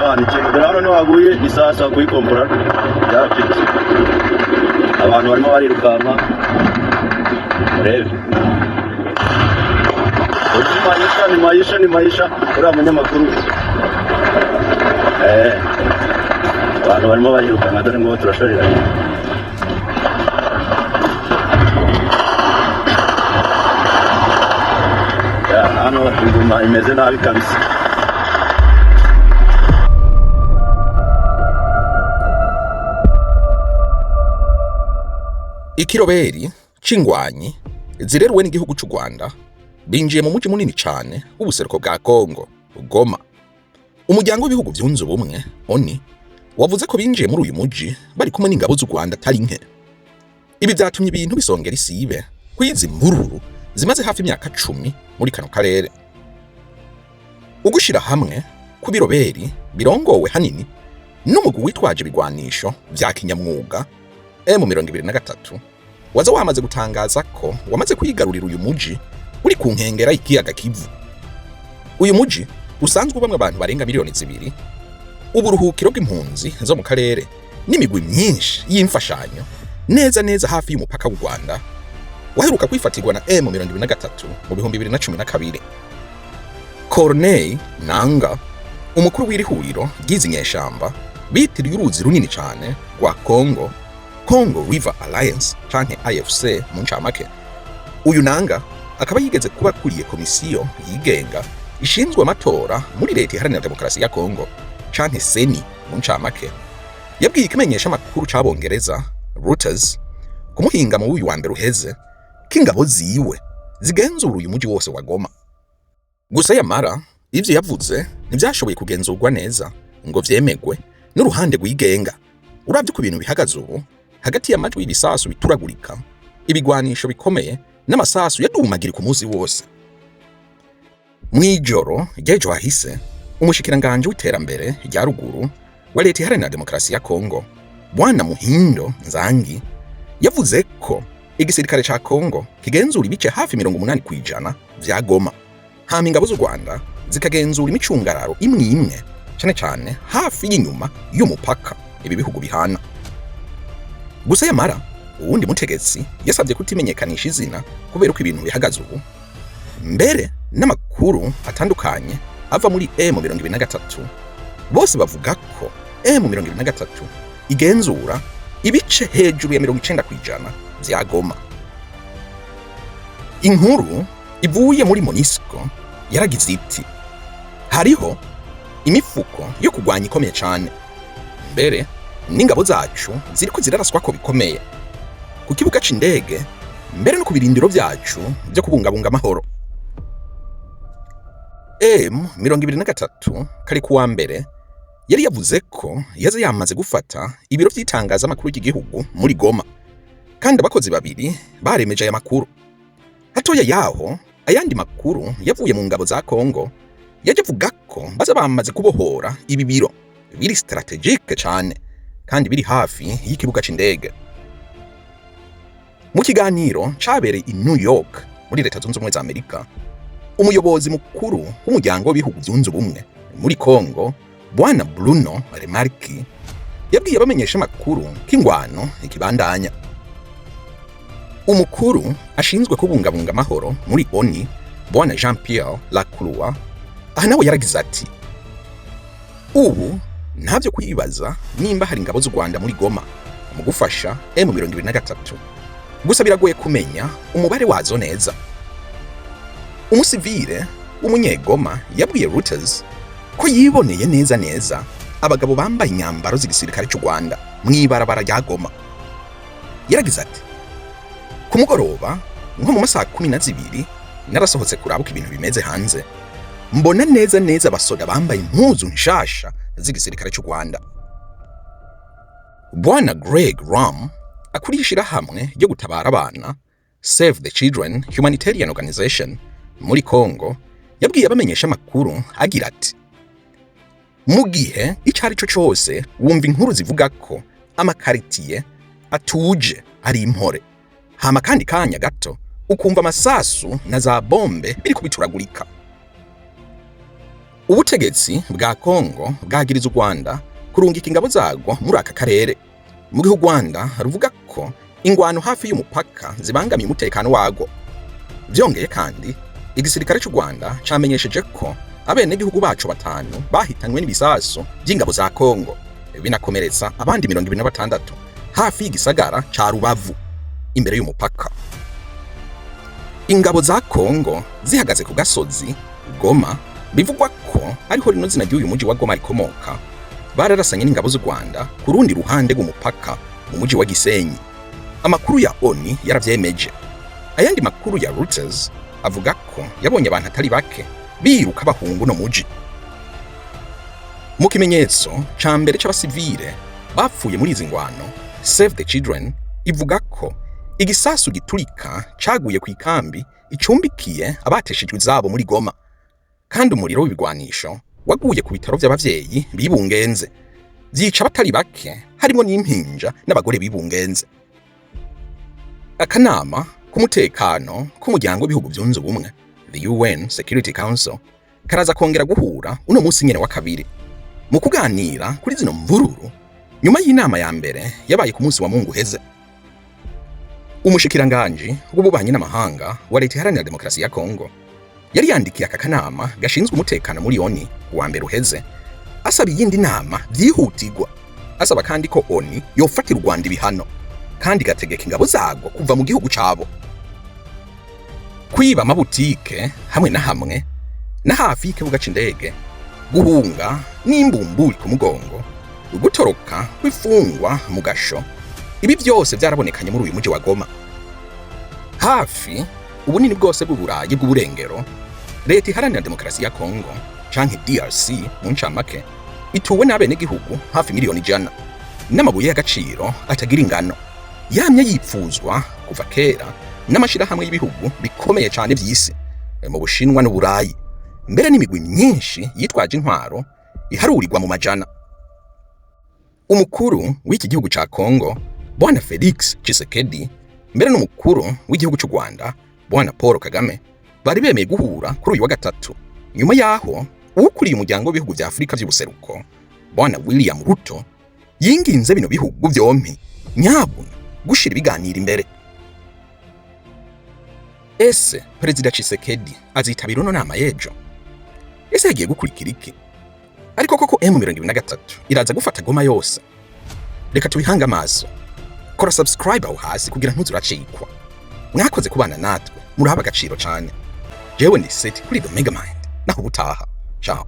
Yaani ikintu hano no haguye isasa kuyikompora byacitse. Abantu barimo barirukanka. Rebe. Ni maisha uriya munyamakuru. Abantu barimo barirukanka dore ngo turashoreranye. Hano inguma imeze nabi kabisa. Ikiroberi c'ingwanyi zirerwe n'igihugu c'u Rwanda binjiye mu muji munini cane w'ubuseruko bwa Kongo, Goma. Umuryango w'ibihugu vyunze ubumwe ONU wavuze ko binjiye muri uyu muji bari kumwe n'ingabo z'u Rwanda atari nke. Ibi vyatumye ibintu bisongera isibe kwizi mvururu zimaze hafi imyaka 10 muri kano karere. Ugushira hamwe ku biroberi birongowe hanini n'umugwi witwaje ibigwanisho vya kinyamwuga M23 waza wamaze gutangaza ko wamaze kwigarurira uyu muji uri ku nkengera y'ikiyaga Kivu. Uyu muji usanzwe ubamwe abantu barenga miliyoni 2, uburuhukiro bw'impunzi zo mu karere n'imigwi myinshi y'imfashanyo neza hafi y'umupaka w'u Rwanda waheruka kwifatirwa na M23 mu 2012. Corneille Nangaa, umukuru w'irihuriro ry'izi nyeshamba bitiriye uruzi runini cyane rwa Congo River Alliance canke AFC mu ncamake. Uyu Nangaa akaba yigeze kuba kuriye komisiyo yigenga ishinzwe amatora muri leta iharanira demokarasi ya Congo canke CENI mu ncamake. Yabwiye ikimenyesha amakuru c'abongereza Reuters kumuhinga mu uyu wa mbere uheze k'ingabo ziwe zigenzura uyu muji wose wa Goma. Gusa yamara ivyo yavuze ntivyashoboye kugenzurwa neza ngo vyemegwe n'uruhande rwigenga. Uravye ku bintu bihagaze ubu hagati y'amajwi y'ibisasu bituragurika, ibigwanisho bikomeye n'amasasu yadumagiri ku muzi wose. Mwijoro ry'ejo hahise umushikiranganje w'iterambere rya ruguru wa leta iharanira demokarasi ya Kongo Bwana Muhindo Nzangi yavuze ko igisirikare ca Kongo kigenzura ibice hafi 80% vya Goma. Hama ingabo z'u Rwanda zikagenzura imicungararo imwe cane hafi y'inyuma y'umupaka ibi bihugu bihana. Gusa yamara uwundi mutegetsi yasabye kutimenyekanisha izina kubera ko ibintu bihagaze ubu. Mbere n'amakuru atandukanye ava muri M23 bose bavuga ko M23 igenzura ibice hejuru ya 90% vya Goma. Inkuru ivuye muri MONUSCO yaragize iti hariho imifuko yo kugwanya ikomeye cyane. Mbere n'ingabo zacu ziriko ziraraswa ko bikomeye ku kibuga c'indege, mbere no ku birindiro vyacu byo kubungabunga amahoro. M23 kari kuwa mbere yari yavuze ko yaze yamaze gufata ibiro vy'itangaza amakuru y'igihugu muri Goma, kandi abakozi babiri baremeje aya makuru. Hatoya yaho ayandi makuru yavuye mu ngabo za Kongo yaje avuga ko baza bamaze kubohora ibi biro biri strategique cyane kandi biri hafi y'ikibuga c'indege. Mu kiganiro cabereye i New York muri leta zunze ubumwe za Amerika, umuyobozi mukuru w'umuryango w'ibihugu byunze ubumwe muri Kongo Bwana Bruno Remarque yabwiye abamenyesha amakuru k'ingwano ikibandanya. Umukuru ashinzwe kubungabunga amahoro muri ONU Bwana Jean-Pierre Lacroix nawe yaragize ati ubu ntavyo kwibaza nimba hari ingabo z'u Rwanda muri Goma mu gufasha M23, gusa biragoye kumenya umubare wazo neza. Umusivile w'umunyegoma yabwiye Reuters ko yiboneye neza abagabo bambaye inyambaro z'igisirikare cy'u Rwanda mw'ibarabara rya Goma. Yaragize ati ku mugoroba nko mu masaha 12 narasohotse kuraba uko ibintu bimeze hanze, mbona neza abasoda bambaye impuzu nshasha z'igisirikare cy'u Rwanda. Bwana Greg Ram akurishira hamwe ryo gutabara abana Save the Children Humanitarian Organization muri Kongo yabwiye abamenyesha amakuru agira ati mu gihe icari cyo cyose wumva inkuru zivuga ko amakaritiye atuje ari impore, hama kandi kanya gato ukumva amasasu na za bombe biri kubituragurika. Ubutegetsi bwa Kongo bwagiriza u Rwanda kurungika ingabo zarwo muri aka karere, mu gihe u Rwanda ruvuga ko ingwano hafi y'umupaka zibangamiye umutekano warwo. Vyongeye kandi igisirikare cy'u Rwanda camenyesheje ko abenegihugu bacu 5 bahitanywe n'ibisasu by'ingabo za Kongo, binakomeretsa abandi 26 hafi y'igisagara ca Rubavu imbere y'umupaka. Ingabo za Kongo zihagaze ku gasozi Goma, bivugwa ko ariho rino zina ry'uyu muji wa Goma rikomoka. Bararasanye n'ingabo z'u Rwanda ku rundi ruhande rw'umupaka mu muji wa Gisenyi. Amakuru ya ONU yaravyemeje. Ayandi makuru ya Reuters avuga ko yabonye abantu atari bake biruka bahunga no muji. Mu kimenyetso ca mbere c'abasivile bapfuye muri izi ngwano, Save the Children ivuga ko igisasu giturika caguye ku ikambi icumbikiye abateshejwe izabo muri Goma, kandi umuriro w'ibigwanisho waguye ku bitaro by'abavyeyi bibungenze, vyica abatari bake harimo n'impinja n'abagore bibungenze. Akanama k'umutekano k'umuryango w'ibihugu byunze ubumwe, the UN Security Council, karaza kongera guhura uno munsi nyene wa kabiri mu kuganira kuri zino mvururu nyuma y'inama ya mbere yabaye ku munsi wa Mungu heze. Umushikiranganje w'ububanyi n'amahanga wa Leta Iharanira Demokarasi ya Kongo yari yandikiye aka kanama gashinzwe umutekano muri ONU wa mbere uheze, asaba iyindi nama vyihutirwa, asaba kandi ko ONU yofatira u Rwanda ibihano kandi gategeka ingabo zago kuva mu gihugu cabo. Kwiba amabutike hamwe na hafi y'ikibuga c'indege, guhunga n'imbumburi ku mugongo, gutoroka kw'ifungwa mu gasho, ibi byose byarabonekanye muri uyu muji wa Goma. Hafi ubunini bwose bw'uburayi bw'uburengero, Leta Iharanira Demokarasi ya Kongo canke DRC mu ncamake ituwe n'abenegihugu hafi miliyoni 100 n'amabuye y'agaciro atagira ingano, yamye yipfuzwa kuva kera n'amashirahamwe y'ibihugu bikomeye cyane vy'isi mu Bushinwa n'Uburayi, mbere n'imigwi myinshi yitwaje intwaro iharurirwa mu majana. Umukuru w'iki gihugu ca Kongo, Bwana Felix Tshisekedi, mbere n'umukuru w'igihugu cy'u Rwanda, Bwana Paul Kagame, bari bemeye guhura kuri uyu wa gatatu, nyuma yaho ukuriye umuryango w'ibihugu vya Afrika vy'ubuseruko, Bwana William Ruto, yinginze bino bihugu vyompi nyabuna gushira ibiganiro imbere. Ese Perezida Tshisekedi azitabira no nama yejo? Ese yagiye gukurikira iki? Ariko koko M23 iraza gufata Goma yose? Reka tubihanga amaso. Kora subscribe aho hasi kugira ntuzuracikwa. Mwakoze kubana natwe, murahaba agaciro cyane. Jewe ndi Seti kuri The Megamind, naho ubutaha. Ciao.